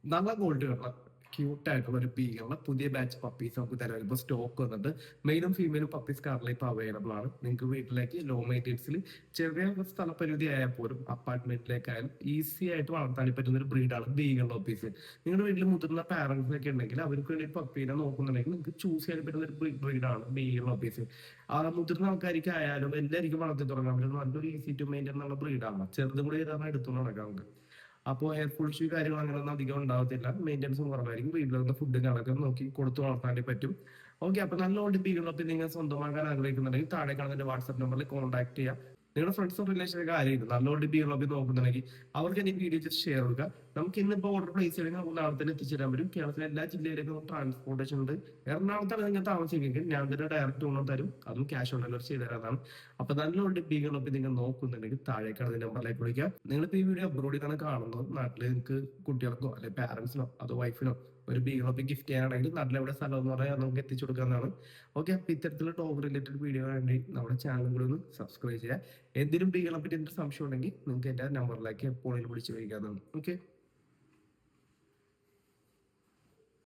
നല്ല ക്വാളിറ്റിയുള്ള ക്യൂട്ടായിട്ടുള്ള ഒരു ബീഗിളിന്റെ പുതിയ ബാച്ച് പപ്പീസ് നമുക്ക് തരാൻ ഇപ്പോൾ സ്റ്റോക്ക് വന്നിട്ട് മെയിലും ഫീമെയിലും പപ്പീസ് കാറിൽ ഇപ്പോൾ അവൈലബിൾ ആണ്. നിങ്ങൾക്ക് വീട്ടിലേക്ക് ലോ മെയിൻ്റെനൻസിൽ ചെറിയ സ്ഥലപരിധി ആയാൽ പോലും അപ്പാർട്ട്മെന്റിലേക്കായാലും ഈസി ആയിട്ട് വളർത്താൻ പറ്റുന്ന ഒരു ബ്രീഡാണ് ബീഗിൾ പപ്പീസ്. നിങ്ങളുടെ വീട്ടിൽ മുതിർന്ന പാരന്റ്സ് ഒക്കെ ഉണ്ടെങ്കിൽ അവർക്ക് വേണ്ടി പപ്പീനെ നോക്കുന്നുണ്ടെങ്കിൽ നിങ്ങൾക്ക് ചൂസ് ചെയ്യാൻ പറ്റുന്ന ഒരു ബ്രീഡാണ് ബീഗിൾ പപ്പീസ്. ആ മുതിർന്ന ആൾക്കാർക്ക് ആയാലും എല്ലാവർക്കും വളർത്തി തുടങ്ങാൻ പറ്റുന്ന നല്ലൊരു ഈസി ടു മെയിൻറ്റെയിൻ എന്നുള്ള ബ്രീഡാണ്. ചെറുതും കൂടി എടുത്തുകൊണ്ട് നടക്കാം നമുക്ക്. അപ്പോൾ എയർ പൊല്യൂഷൻ കാര്യങ്ങൾ അങ്ങനെയൊന്നും അധികം ഉണ്ടാവത്തില്ല. മെയിൻ്റെനൻസും കുറവായിരിക്കും. വീട്ടിലത്തെ ഫുഡ് കണക്കെ നോക്കി കൊടുത്തു വളർത്താൻ പറ്റും. ഓക്കെ, അപ്പൊ നല്ല ഓടിപ്പിക്കുന്നപ്പോൾ നിങ്ങൾ സ്വന്തമാക്കാൻ ആഗ്രഹിക്കുന്നുണ്ടെങ്കിൽ താഴെ കാണുന്ന വാട്സ്ആപ്പ് നമ്പറിൽ കോൺടാക്ട് ചെയ്യാം. നിങ്ങളുടെ ഫ്രണ്ട്സും റിലേഷനൊക്കെ ആരെയും നല്ല ഓടിപ്പികളൊക്കെ നോക്കുന്നുണ്ടെങ്കിൽ അവർക്ക് എനിക്ക് വീഡിയോ ജസ്റ്റ് ഷെയർ കൊടുക്കുക. നമുക്ക് ഇന്നിപ്പോൾ ഓർഡർ പ്ലേസ് ചെയ്യണമെങ്കിൽ നമുക്ക് നാളെ തന്നെ എത്തിച്ചേരാൻ പറ്റും. കേരളത്തിലെ എല്ലാ ജില്ലയിലേക്കും ട്രാൻസ്പോർട്ടേഷൻ ഉണ്ട്. എറണാകുളത്താണ് നിങ്ങൾ താമസിക്കുമെങ്കിൽ ഞാൻ തന്നെ ഡയറക്റ്റ് ഗുണം തരും, അതും ക്യാഷ് ഓൺ ഡെലിവറി ചെയ്ത് തരാതാണ്. അപ്പൊ നല്ല ഓടിപ്പികളൊക്കെ നിങ്ങൾ നോക്കുന്നുണ്ടെങ്കിൽ താഴെ കാണുന്ന നമ്പറിലേക്ക് വിളിക്കുക. നിങ്ങളിപ്പോൾ ഈ വീഡിയോ അബ്രോഡിൽ നിന്നാണ് കാണുന്നത്. നാട്ടിൽ നിങ്ങൾക്ക് കുട്ടികൾക്കോ അല്ലെങ്കിൽ പാരന്റ്സിനോ അതോ വൈഫിനോ ഒരു ബീഗിളൊക്കെ ഗിഫ്റ്റ് ചെയ്യാനാണെങ്കിൽ നാട്ടിലെവിടെ സ്ഥലം എന്ന് പറയാൻ നമുക്ക് എത്തിച്ചു കൊടുക്കാവുന്നതാണ്. ഓക്കെ, അപ്പൊ ഇത്തരത്തിലുള്ള ടോക്ക് റിലേറ്റഡ് വീഡിയോ വേണ്ടി നമ്മുടെ ചാനൽ കൂടി ഒന്ന് സബ്സ്ക്രൈബ് ചെയ്യുക. എന്തിനും ബീഗിളെ പറ്റി എന്തൊരു സംശയം ഉണ്ടെങ്കിൽ നിങ്ങൾക്ക് എന്റെ നമ്പറിലേക്ക് എപ്പോഴും വിളിച്ചു കഴിക്കാവുന്നതാണ്. ഓക്കെ.